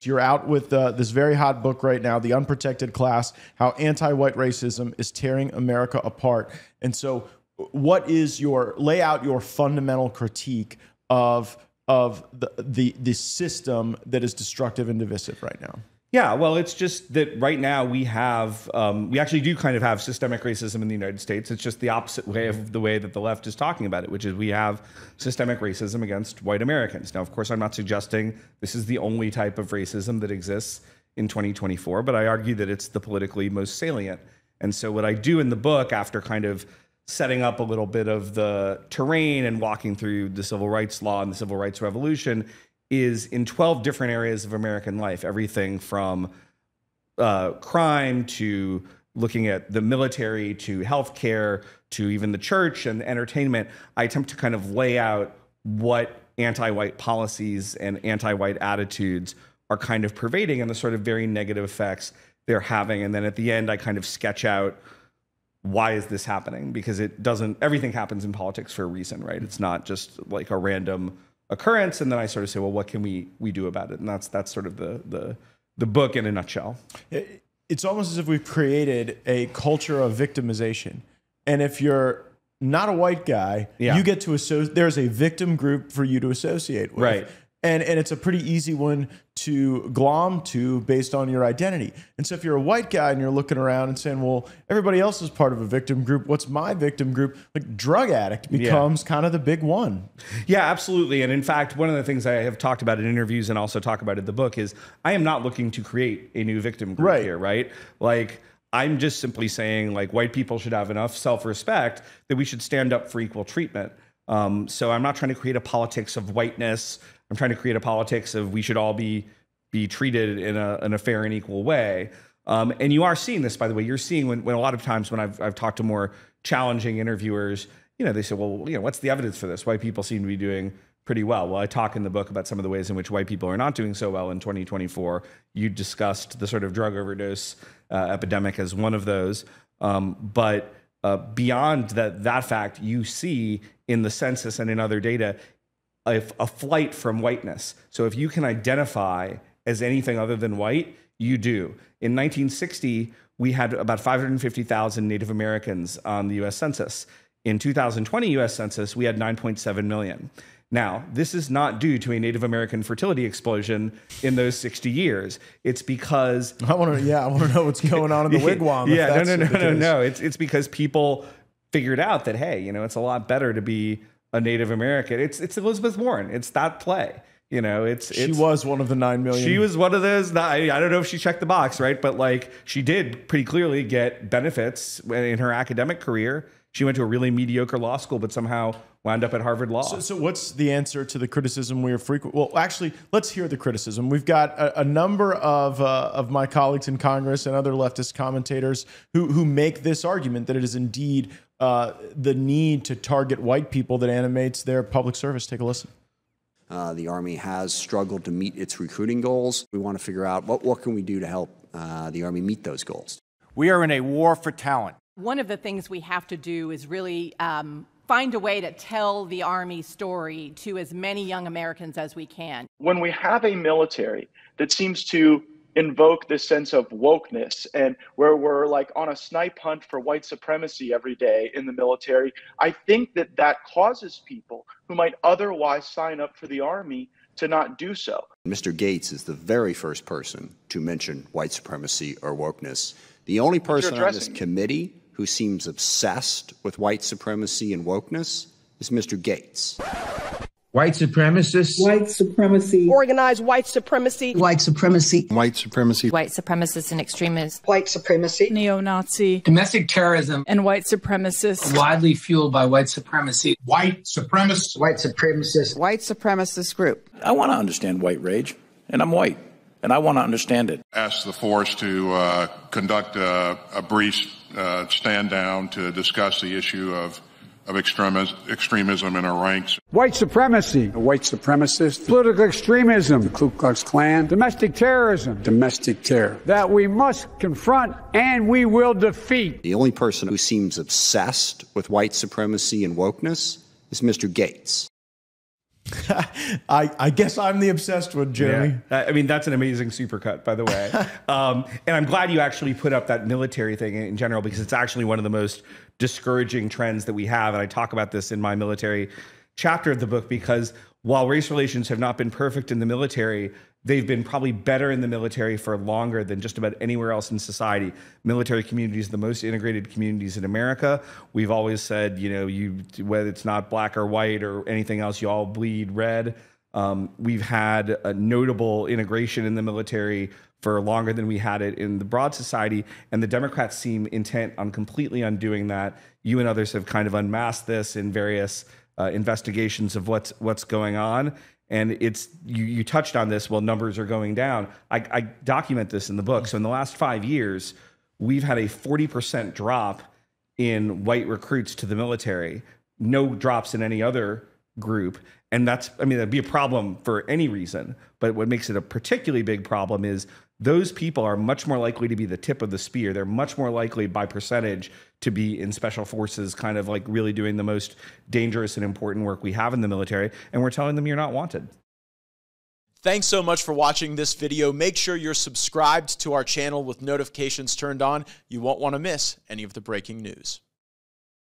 You're out with this very hot book right now, The Unprotected Class, How Anti-White Racism is Tearing America Apart. And so lay out your fundamental critique of the system that is destructive and divisive right now. Yeah, well, it's just that right now we actually do kind of have systemic racism in the United States. It's just the opposite way of the way that the left is talking about it, which is we have systemic racism against white Americans. Now, of course, I'm not suggesting this is the only type of racism that exists in 2024, but I argue that it's the politically most salient. And so what I do in the book, after kind of setting up a little bit of the terrain and walking through the civil rights law and the civil rights revolution, is in 12 different areas of American life, everything from crime to looking at the military to healthcare to even the church and entertainment. I attempt to kind of lay out what anti-white policies and anti-white attitudes are kind of pervading and the sort of very negative effects they're having. And then at the end, I kind of sketch out, why is this happening? Because everything happens in politics for a reason, right? It's not just like a random occurrence. And then I sort of say, well, what can we do about it? And that's sort of the book in a nutshell. It's almost as if we've created a culture of victimization. And if you're not a white guy, you get to there's a victim group for you to associate with. Right. And it's a pretty easy one to glom to based on your identity. And so if you're a white guy and you're looking around and saying, well, everybody else is part of a victim group, what's my victim group? Like drug addict becomes kind of the big one. Yeah, absolutely. And in fact, one of the things I have talked about in interviews and also talk about in the book is I am not looking to create a new victim group here, right? Like I'm just simply saying like white people should have enough self-respect that we should stand up for equal treatment. So I'm not trying to create a politics of whiteness. I'm trying to create a politics of we should all be treated in a fair and equal way. And you are seeing this, by the way. You're seeing when a lot of times when I've talked to more challenging interviewers, they say, well, what's the evidence for this? White people seem to be doing pretty well. Well, I talk in the book about some of the ways in which white people are not doing so well in 2024. You discussed the sort of drug overdose epidemic as one of those. But beyond that fact, you see in the census and in other data, a flight from whiteness. So if you can identify as anything other than white, you do. In 1960, we had about 550,000 Native Americans on the US Census. In 2020 US Census, we had 9.7 million. Now, this is not due to a Native American fertility explosion in those 60 years. It's because... I want to know what's going on in the wigwam. No. It's because people figured out that, hey, it's a lot better to be a Native American. It's Elizabeth Warren. It's that play. She was one of the 9 million. She was one of those. I don't know if she checked the box, right? But like she did pretty clearly get benefits in her academic career. She went to a really mediocre law school, but somehow wound up at Harvard Law. So what's the answer to the criticism we are frequent? Well, actually, let's hear the criticism. We've got a number of my colleagues in Congress and other leftist commentators who make this argument that it is indeed the need to target white people that animates their public service. Take a listen. The Army has struggled to meet its recruiting goals. We want to figure out what can we do to help the Army meet those goals. We are in a war for talent. One of the things we have to do is really find a way to tell the Army story to as many young Americans as we can. When we have a military that seems to invoke this sense of wokeness and where we're like on a snipe hunt for white supremacy every day in the military, I think that causes people who might otherwise sign up for the Army to not do so. Mr. Gaetz is the very first person to mention white supremacy or wokeness. The only person on this committee who seems obsessed with white supremacy and wokeness is Mr. Gaetz. White supremacists. White supremacy. Organized white supremacy. White supremacy. White supremacy. White supremacists and extremists. White supremacy. Neo-Nazi. Domestic terrorism. And white supremacists. Widely fueled by white supremacy. White supremacists. White supremacist. White supremacist group. I want to understand white rage, and I'm white, and I want to understand it. Ask the force to conduct a brief stand down to discuss the issue of extremism in our ranks. White supremacy. White supremacists. Political extremism. The Ku Klux Klan. Domestic terrorism. Domestic terror. That we must confront and we will defeat. The only person who seems obsessed with white supremacy and wokeness is Mr. Gaetz. I guess I'm the obsessed one, Jeremy. Yeah. I mean, that's an amazing supercut, by the way. And I'm glad you actually put up that military thing in general, because it's actually one of the most discouraging trends that we have. And I talk about this in my military chapter of the book, because while race relations have not been perfect in the military, they've been probably better in the military for longer than just about anywhere else in society. Military communities are the most integrated communities in America. We've always said, you know, whether it's not black or white or anything else, you all bleed red. We've had a notable integration in the military for longer than we had it in the broad society. And the Democrats seem intent on completely undoing that. You and others have kind of unmasked this in various investigations of what's going on. And it's you touched on this. Well, numbers are going down. I document this in the book. So in the last 5 years, we've had a 40% drop in white recruits to the military. No drops in any other group. And that's, I mean, that'd be a problem for any reason. But what makes it a particularly big problem is those people are much more likely to be the tip of the spear. They're much more likely by percentage to be in special forces, kind of like really doing the most dangerous and important work we have in the military. And we're telling them you're not wanted. Thanks so much for watching this video. Make sure you're subscribed to our channel with notifications turned on. You won't want to miss any of the breaking news.